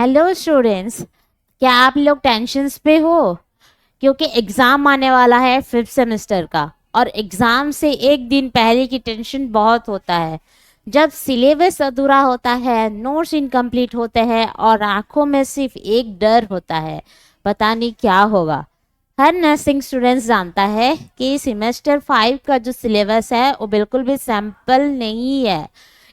Hello students, क्या आप लोग टेंशन्स पे हो? क्योंकि एग्ज़ाम आने वाला है 5th सेमेस्टर का, और एग्ज़ाम से एक दिन पहले की टेंशन बहुत होता है। जब सिलेबस अधूरा होता है, नोट्स इनकम्प्लीट होते हैं और आंखों में सिर्फ एक डर होता है, पता नहीं क्या होगा। हर नर्सिंग स्टूडेंट्स जानता है कि सेमेस्टर 5 का जो सिलेबस है वो बिल्कुल भी सैम्पल नहीं है,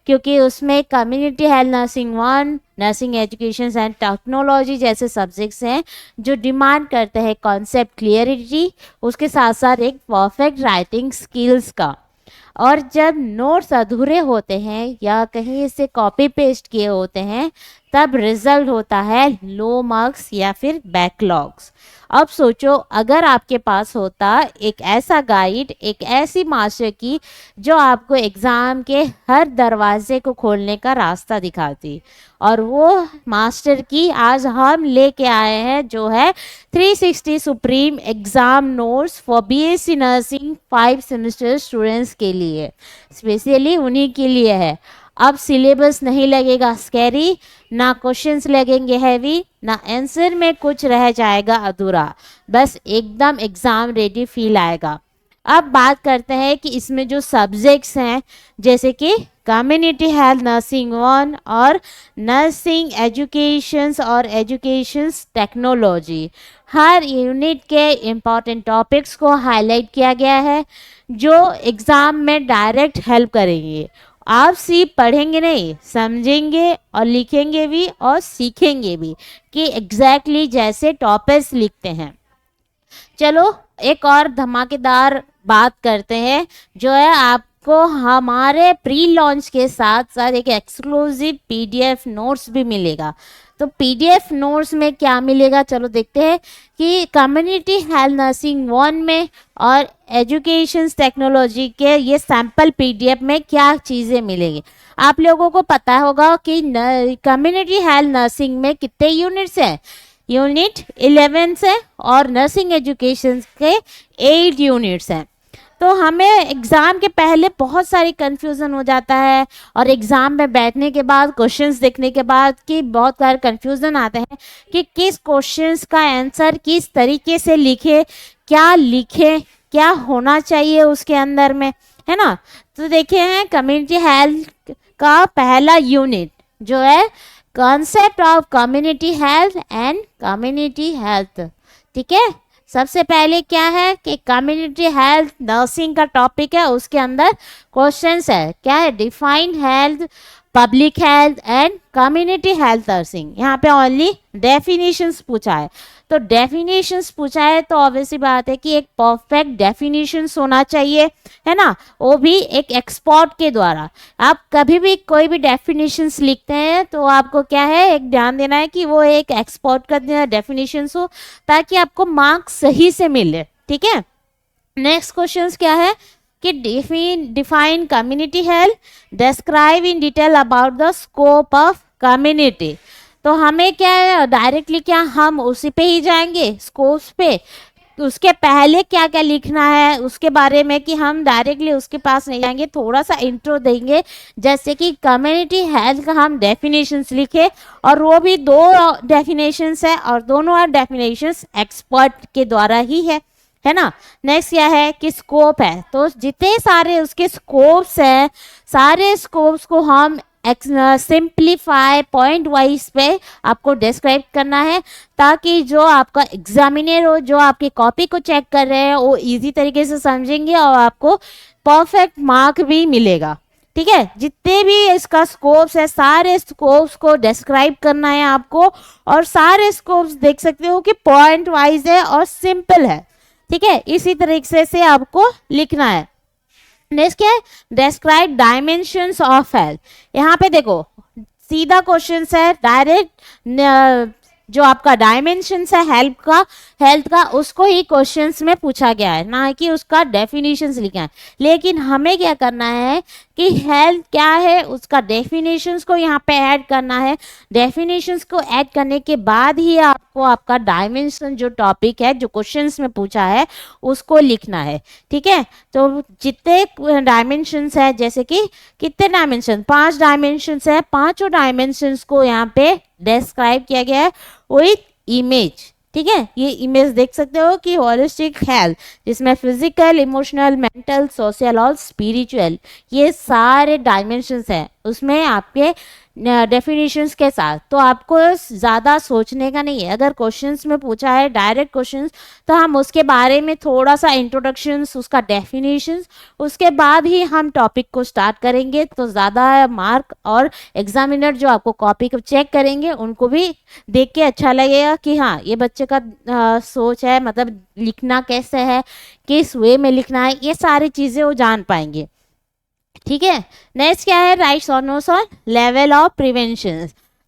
क्योंकि उसमें community health nursing 1, nursing education and technology जैसे सब्जेक्ट्स हैं जो डिमांड करते हैं कॉन्सेप्ट क्लियरिटी, उसके साथ साथ एक परफेक्ट राइटिंग स्किल्स का। और जब नोट्स अधूरे होते हैं या कहीं से कॉपी पेस्ट किए होते हैं, तब रिजल्ट होता है लो मार्क्स या फिर बैकलॉग्स। अब सोचो, अगर आपके पास होता एक ऐसा गाइड, एक ऐसी मास्टर की जो आपको एग्ज़ाम के हर दरवाजे को खोलने का रास्ता दिखाती, और वो मास्टर की आज हम लेके आए हैं जो है 360 supreme exam notes for BSc nursing 5 semester students के लिए, स्पेशली उन्हीं के लिए है। अब सिलेबस नहीं लगेगा स्कैरी, ना क्वेश्चंस लगेंगे हैवी, ना आंसर में कुछ रह जाएगा अधूरा, बस एकदम एग्ज़ाम रेडी फील आएगा। अब बात करते हैं कि इसमें जो सब्जेक्ट्स हैं, जैसे कि कम्युनिटी हेल्थ नर्सिंग 1 और नर्सिंग एजुकेशंस और एजुकेशंस टेक्नोलॉजी, हर यूनिट के इम्पॉर्टेंट टॉपिक्स को हाईलाइट किया गया है जो एग्ज़ाम में डायरेक्ट हेल्प करेंगे। आप सिर्फ पढ़ेंगे नहीं, समझेंगे और लिखेंगे भी और सीखेंगे भी कि एग्जैक्टली जैसे टॉपर्स लिखते हैं। चलो एक और धमाकेदार बात करते हैं, जो है आपको हमारे प्री लॉन्च के साथ साथ एक एक्सक्लूसिव पीडीएफ नोट्स भी मिलेगा। तो पीडीएफ नोट्स में क्या मिलेगा, चलो देखते हैं कि कम्युनिटी हेल्थ नर्सिंग 1 में और एजुकेशन टेक्नोलॉजी के ये सैम्पल पीडीएफ में क्या चीज़ें मिलेंगी। आप लोगों को पता होगा कि कम्युनिटी हेल्थ नर्सिंग में कितने यूनिट्स हैं, यूनिट 11 है, और नर्सिंग एजुकेशन के 8 यूनिट्स हैं। तो हमें एग्ज़ाम के पहले बहुत सारी कन्फ्यूज़न हो जाता है, और एग्ज़ाम में बैठने के बाद क्वेश्चंस देखने के बाद कि बहुत सारे कन्फ्यूज़न आते हैं कि किस क्वेश्चंस का आंसर किस तरीके से लिखे, क्या होना चाहिए उसके अंदर में, है ना। तो देखिए हैं कम्युनिटी हेल्थ का पहला यूनिट जो है concept of community health and community health, ठीक है। सबसे पहले क्या है कि कम्युनिटी हेल्थ नर्सिंग का टॉपिक है, उसके अंदर क्वेश्चंस है, क्या है, defined health, public health and community health nursing. यहाँ पे ओनली डेफिनेशंस पूछा है। तो डेफिनेशंस पूछा है तो ऑब्वियसली बात है कि एक परफेक्ट डेफिनेशंस होना चाहिए, है ना, वो भी एक एक्सपर्ट के द्वारा। आप कभी भी कोई भी डेफिनेशंस लिखते हैं तो आपको क्या है, एक ध्यान देना है कि वो एक एक्सपर्ट का डेफिनेशंस हो, ताकि आपको मार्क्स सही से मिले, ठीक है। नेक्स्ट क्वेश्चन क्या है कि define community health, describe in detail about the scope of community. तो हमें क्या है, डायरेक्टली क्या हम उसी पे ही जाएंगे स्कोप्स पे, तो उसके पहले क्या क्या लिखना है उसके बारे में कि हम डायरेक्टली उसके पास नहीं जाएंगे, थोड़ा सा इंट्रो देंगे। जैसे कि कम्युनिटी हेल्थ का हम डेफिनेशंस लिखे, और वो भी 2 डेफिनेशंस है, और दोनों डेफिनेशंस एक्सपर्ट के द्वारा ही है ना। नेक्स्ट क्या है कि स्कोप है, तो जितने सारे उसके स्कोप्स हैं, सारे स्कोप्स को हम सिंप्लीफाई पॉइंट वाइज पे आपको डिस्क्राइब करना है, ताकि जो आपका एग्जामिनर हो, जो आपकी कॉपी को चेक कर रहे हैं, वो इजी तरीके से समझेंगे और आपको परफेक्ट मार्क भी मिलेगा, ठीक है। जितने भी इसका स्कोप्स है, सारे स्कोप्स को डिस्क्राइब करना है आपको, और सारे स्कोप्स देख सकते हो कि पॉइंट वाइज है और सिंपल है, ठीक है। इसी तरीके से आपको लिखना है। नेक्स्ट क्या है, डिस्क्राइब डायमेंशंस ऑफ हेल्थ। यहाँ पे देखो सीधा क्वेश्चन है, डायरेक्ट जो आपका डायमेंशंस है हेल्थ का उसको ही क्वेश्चंस में पूछा गया है, ना कि उसका डेफिनेशंस लिखा है। लेकिन हमें क्या करना है कि हेल्थ क्या है, उसका डेफिनेशंस को यहाँ पे ऐड करना है। डेफिनेशंस को ऐड करने के बाद ही आपको आपका डायमेंशन जो टॉपिक है, जो क्वेश्चंस में पूछा है, उसको लिखना है। ठीक है, तो जितने डायमेंशंस है, जैसे कि कितने डायमेंशन, 5 डायमेंशंस है, पांचों डायमेंशंस को यहाँ पे डिस्क्राइब किया गया है विथ इमेज। ठीक है, ये इमेज देख सकते हो कि होलिस्टिक हेल्थ, जिसमें फिजिकल, इमोशनल, मेंटल, सोशल और स्पिरिचुअल, ये सारे डायमेंशंस हैं उसमें आपके डेफिनेशंस के साथ। तो आपको ज़्यादा सोचने का नहीं है। अगर क्वेश्चंस में पूछा है डायरेक्ट क्वेश्चंस, तो हम उसके बारे में थोड़ा सा इंट्रोडक्शंस, उसका डेफिनेशंस, उसके बाद ही हम टॉपिक को स्टार्ट करेंगे, तो ज़्यादा मार्क और एग्जामिनर जो आपको कॉपी को चेक करेंगे उनको भी देख के अच्छा लगेगा कि हाँ, ये बच्चे का सोच है, मतलब लिखना कैसे है, किस वे में लिखना है, ये सारी चीज़ें वो जान पाएंगे। ठीक है, नेक्स्ट क्या है, राइट्स और notes on level of prevention.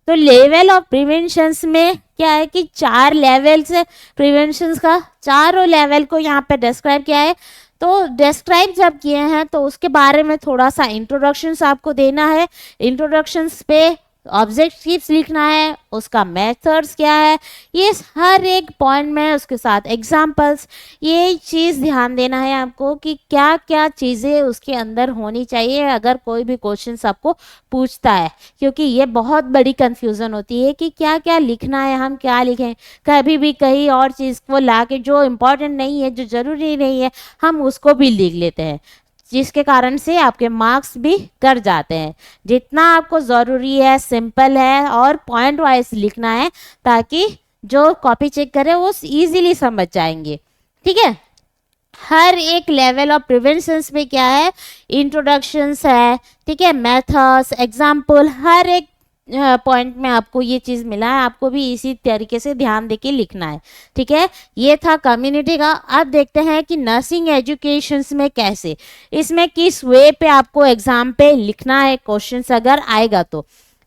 तो लेवल ऑफ प्रिवेंशन में क्या है कि 4 लेवल्स है प्रिवेंशन का, चारों लेवल को यहाँ पे डिस्क्राइब किया है। तो डिस्क्राइब जब किए हैं तो उसके बारे में थोड़ा सा इंट्रोडक्शंस आपको देना है। इंट्रोडक्शंस पे ऑब्जेक्टिव्स लिखना है, उसका मेथड्स क्या है, ये हर एक पॉइंट में उसके साथ एग्जाम्पल्स, ये चीज़ ध्यान देना है आपको कि क्या क्या चीज़ें उसके अंदर होनी चाहिए अगर कोई भी क्वेश्चन आपको पूछता है, क्योंकि ये बहुत बड़ी कंफ्यूजन होती है कि क्या क्या लिखना है, हम क्या लिखें। कभी भी कहीं और चीज़ को ला के, जो इम्पोर्टेंट नहीं है, जो ज़रूरी नहीं है, हम उसको भी लिख लेते हैं, जिसके कारण से आपके मार्क्स भी कट जाते हैं। जितना आपको ज़रूरी है, सिंपल है और पॉइंट वाइज लिखना है, ताकि जो कॉपी चेक करे वो इजीली समझ जाएंगे। ठीक है, हर एक लेवल ऑफ प्रिवेंशंस में क्या है, इंट्रोडक्शंस है, ठीक है, मेथड्स, एग्जाम्पल, हर एक पॉइंट में आपको ये चीज़ मिला है, आपको भी इसी तरीके से ध्यान देके लिखना है। ठीक है, ये था कम्युनिटी का। अब देखते हैं कि नर्सिंग एजुकेशन में कैसे, इसमें किस वे पे आपको एग्जाम पे लिखना है क्वेश्चंस अगर आएगा तो।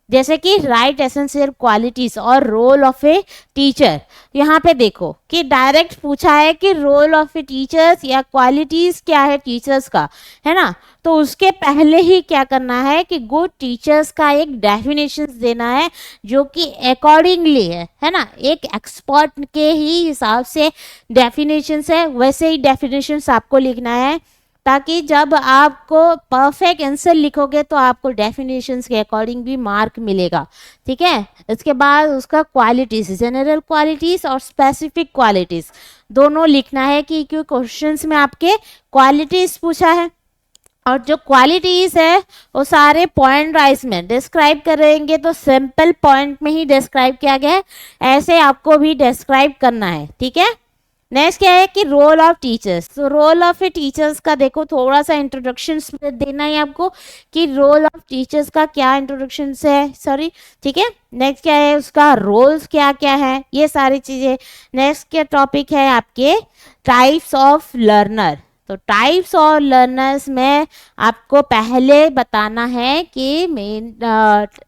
जैसे कि राइट एसेंशियल क्वालिटीज और रोल ऑफ ए टीचर। यहाँ पे देखो कि डायरेक्ट पूछा है कि रोल ऑफ ए टीचर्स या क्वालिटीज क्या है टीचर्स का, है ना। तो उसके पहले ही क्या करना है कि गुड टीचर्स का एक डेफिनेशन देना है, जो कि अकॉर्डिंगली है ना, एक एक्सपर्ट के ही हिसाब से डेफिनेशंस है, वैसे ही डेफिनेशंस आपको लिखना है, ताकि जब आपको परफेक्ट आंसर लिखोगे तो आपको डेफिनेशंस के अकॉर्डिंग भी मार्क मिलेगा। ठीक है, इसके बाद उसका क्वालिटीज, जनरल क्वालिटीज और स्पेसिफिक क्वालिटीज दोनों लिखना है, कि क्यों क्वेश्चंस में आपके क्वालिटीज पूछा है, और जो क्वालिटीज है वो सारे पॉइंट वाइज में डिस्क्राइब करेंगे, तो सिंपल पॉइंट में ही डिस्क्राइब किया गया है, ऐसे आपको भी डिस्क्राइब करना है। ठीक है, नेक्स्ट क्या है कि रोल ऑफ टीचर्स। तो रोल ऑफ ए टीचर्स का देखो थोड़ा सा इंट्रोडक्शन देना है आपको, कि रोल ऑफ टीचर्स का क्या इंट्रोडक्शन है, सॉरी। ठीक है, नेक्स्ट क्या है, उसका रोल्स क्या क्या है, ये सारी चीज़ें। नेक्स्ट क्या टॉपिक है आपके टाइप्स ऑफ लर्नर। तो टाइप्स ऑफ लर्नर्स में आपको पहले बताना है कि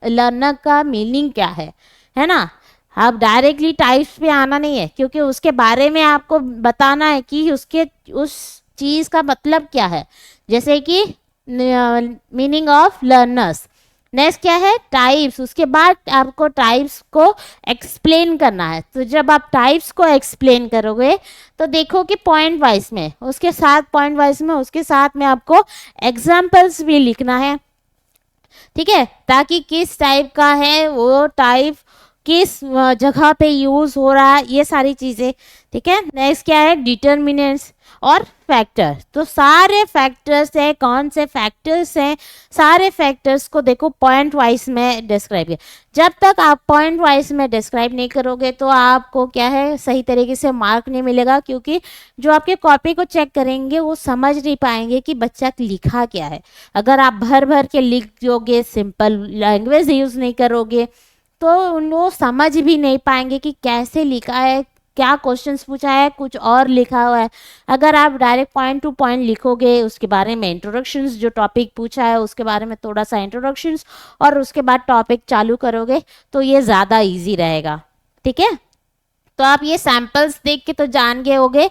लर्नर का मीनिंग क्या है ना। आप डायरेक्टली टाइप्स पे आना नहीं है, क्योंकि उसके बारे में आपको बताना है कि उसके उस चीज़ का मतलब क्या है, जैसे कि मीनिंग ऑफ लर्नर्स। नेक्स्ट क्या है, टाइप्स। उसके बाद आपको टाइप्स को एक्सप्लेन करना है। तो जब आप टाइप्स को एक्सप्लेन करोगे तो देखो कि पॉइंट वाइज में, उसके साथ पॉइंट वाइज में उसके साथ में आपको एग्जाम्पल्स भी लिखना है। ठीक है, ताकि किस टाइप का है वो टाइप, किस जगह पे यूज हो रहा है, ये सारी चीजें। ठीक है, नेक्स्ट क्या है, डिटर्मिनेंट्स और फैक्टर। तो सारे फैक्टर्स है, कौन से फैक्टर्स हैं, सारे फैक्टर्स को देखो पॉइंट वाइज में डिस्क्राइब किया। जब तक आप पॉइंट वाइज में डिस्क्राइब नहीं करोगे तो आपको क्या है, सही तरीके से मार्क नहीं मिलेगा, क्योंकि जो आपके कॉपी को चेक करेंगे वो समझ नहीं पाएंगे कि बच्चा लिखा क्या है। अगर आप भर भर के लिख दोगे, सिंपल लैंग्वेज यूज नहीं करोगे, तो उन लोग समझ भी नहीं पाएंगे कि कैसे लिखा है, क्या क्वेश्चंस पूछा है, कुछ और लिखा हुआ है। अगर आप डायरेक्ट पॉइंट टू पॉइंट लिखोगे, उसके बारे में इंट्रोडक्शंस, जो टॉपिक पूछा है उसके बारे में थोड़ा सा इंट्रोडक्शंस, और उसके बाद टॉपिक चालू करोगे, तो ये ज़्यादा इजी रहेगा। ठीक है, तो आप ये सैम्पल्स देख के तो जान गए होगे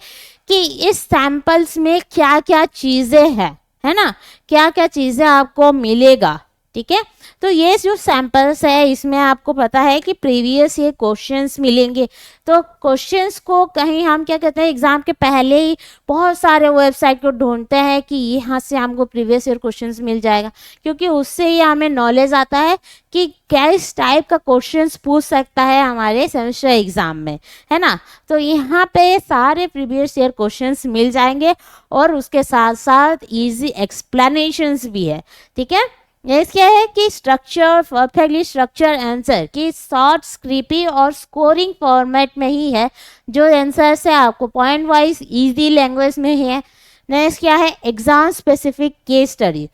कि इस सैम्पल्स में क्या क्या चीज़ें हैं। है ना, क्या क्या चीज़ें आपको मिलेगा। ठीक है, तो ये जो सैंपल्स है इसमें आपको पता है कि प्रीवियस ये क्वेश्चंस मिलेंगे। तो क्वेश्चंस को कहीं हम क्या कहते हैं, एग्जाम के पहले ही बहुत सारे वेबसाइट को ढूंढते हैं कि यहाँ से हमको प्रीवियस ईयर क्वेश्चंस मिल जाएगा, क्योंकि उससे ही हमें नॉलेज आता है कि किस टाइप का क्वेश्चंस पूछ सकता है हमारे सेमेस्टर एग्जाम में, है ना। तो यहाँ पे सारे प्रीवियस ईयर क्वेश्चंस मिल जाएंगे और उसके साथ साथ इजी एक्सप्लेनेशंस भी है। ठीक है, नेक्स्ट क्या है कि स्ट्रक्चर, परफेक्टली स्ट्रक्चर आंसर की शॉर्ट, स्क्रिपी और स्कोरिंग फॉर्मेट में ही है जो आंसर से आपको पॉइंट वाइज इजी लैंग्वेज में है। नेक्स्ट क्या है, exam specific case study.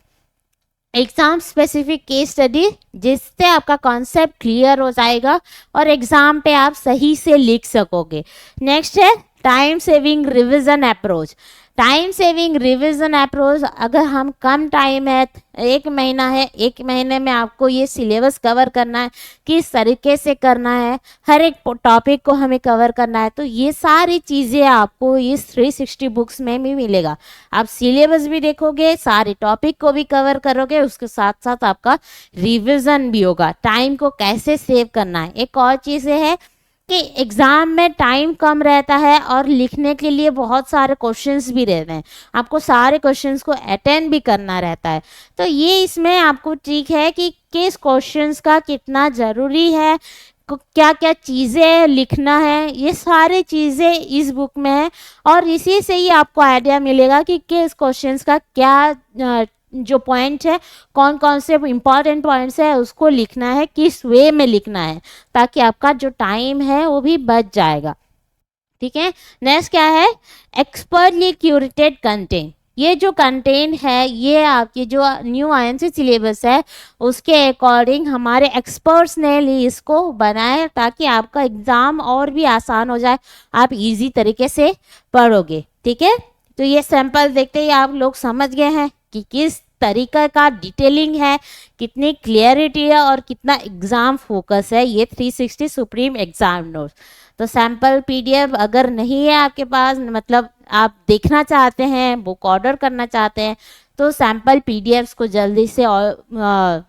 Exam specific case study जिससे आपका कॉन्सेप्ट क्लियर हो जाएगा और एग्जाम पे आप सही से लिख सकोगे। नेक्स्ट है time saving revision approach. Time saving revision approach, अगर हम कम टाइम है, 1 महीना है, 1 महीने में आपको ये सिलेबस कवर करना है, किस तरीके से करना है, हर एक टॉपिक को हमें कवर करना है, तो ये सारी चीज़ें आपको इस 360 बुक्स में भी मिलेगा। आप सिलेबस भी देखोगे, सारे टॉपिक को भी कवर करोगे, उसके साथ साथ आपका रिविजन भी होगा। टाइम को कैसे सेव करना है, एक और चीज़ है कि एग्ज़ाम में टाइम कम रहता है और लिखने के लिए बहुत सारे क्वेश्चंस भी रहते हैं, आपको सारे क्वेश्चंस को अटेंड भी करना रहता है। तो ये इसमें आपको ठीक है कि किस क्वेश्चंस का कितना ज़रूरी है, क्या क्या चीज़ें लिखना है, ये सारी चीज़ें इस बुक में है और इसी से ही आपको आइडिया मिलेगा कि किस क्वेश्चंस का क्या जो पॉइंट है, कौन कौन से इंपॉर्टेंट पॉइंट्स है उसको लिखना है, किस वे में लिखना है, ताकि आपका जो टाइम है वो भी बच जाएगा। ठीक है, नेक्स्ट क्या है, एक्सपर्टली क्यूरेटेड कंटेंट। ये जो कंटेंट है ये आपकी जो न्यू आईएनसी सिलेबस है उसके अकॉर्डिंग हमारे एक्सपर्ट्स ने इसको बनाया ताकि आपका एग्ज़ाम और भी आसान हो जाए, आप इजी तरीके से पढ़ोगे। ठीक है, तो ये सैंपल देखते ही आप लोग समझ गए हैं कि किस तरीका का डिटेलिंग है, कितनी क्लियरिटी है और कितना एग्ज़ाम फोकस है ये 360 सुप्रीम एग्ज़ाम नोट्स। तो सैम्पल पीडीएफ अगर नहीं है आपके पास, मतलब आप देखना चाहते हैं, बुक ऑर्डर करना चाहते हैं, तो सैम्पल पीडीएफ्स को जल्दी से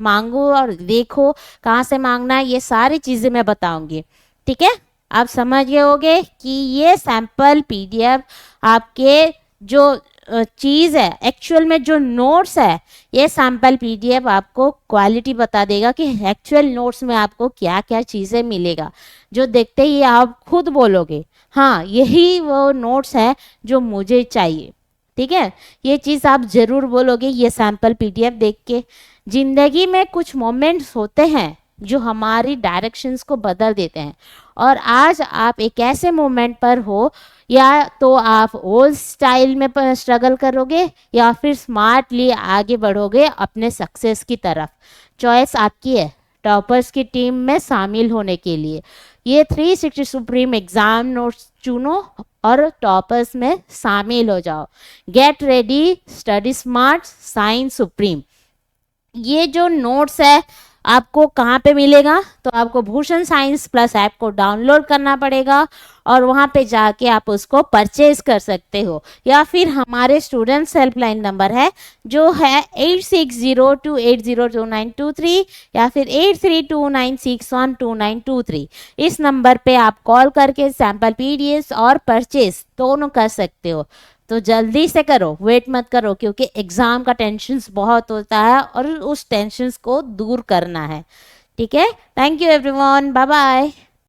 मांगो और देखो कहाँ से मांगना है, ये सारी चीज़ें मैं बताऊंगी। ठीक है, आप समझ गए होंगे कि ये सैम्पल पीडीएफ आपके जो चीज़ है, एक्चुअल में जो नोट्स है, ये सैम्पल पीडीएफ आपको क्वालिटी बता देगा कि एक्चुअल नोट्स में आपको क्या क्या चीज़ें मिलेगा, जो देखते ही आप खुद बोलोगे हाँ यही वो नोट्स है जो मुझे चाहिए। ठीक है, ये चीज़ आप ज़रूर बोलोगे ये सैम्पल पीडीएफ देख के। ज़िंदगी में कुछ मोमेंट्स होते हैं जो हमारी डायरेक्शंस को बदल देते हैं, और आज आप एक ऐसे मोमेंट पर हो, या तो आप ओल्ड स्टाइल में स्ट्रगल करोगे या फिर स्मार्टली आगे बढ़ोगे अपने सक्सेस की तरफ। चॉइस आपकी है टॉपर्स की टीम में शामिल होने के लिए। ये 360 सुप्रीम एग्जाम नोट्स चुनो और टॉपर्स में शामिल हो जाओ। Get ready, study smart, sign supreme. ये जो नोट्स है आपको कहाँ पे मिलेगा, तो आपको भूषण साइंस प्लस ऐप को डाउनलोड करना पड़ेगा और वहाँ पे जाके आप उसको परचेज कर सकते हो, या फिर हमारे स्टूडेंट्स हेल्पलाइन नंबर है जो है 8602802923 या फिर 8329612923। इस नंबर पे आप कॉल करके सैम्पल पीडीएफ और परचेज दोनों कर सकते हो। तो जल्दी से करो, वेट मत करो, क्योंकि एग्ज़ाम का टेंशन बहुत होता है और उस टेंशन को दूर करना है। ठीक है, thank you everyone, bye bye.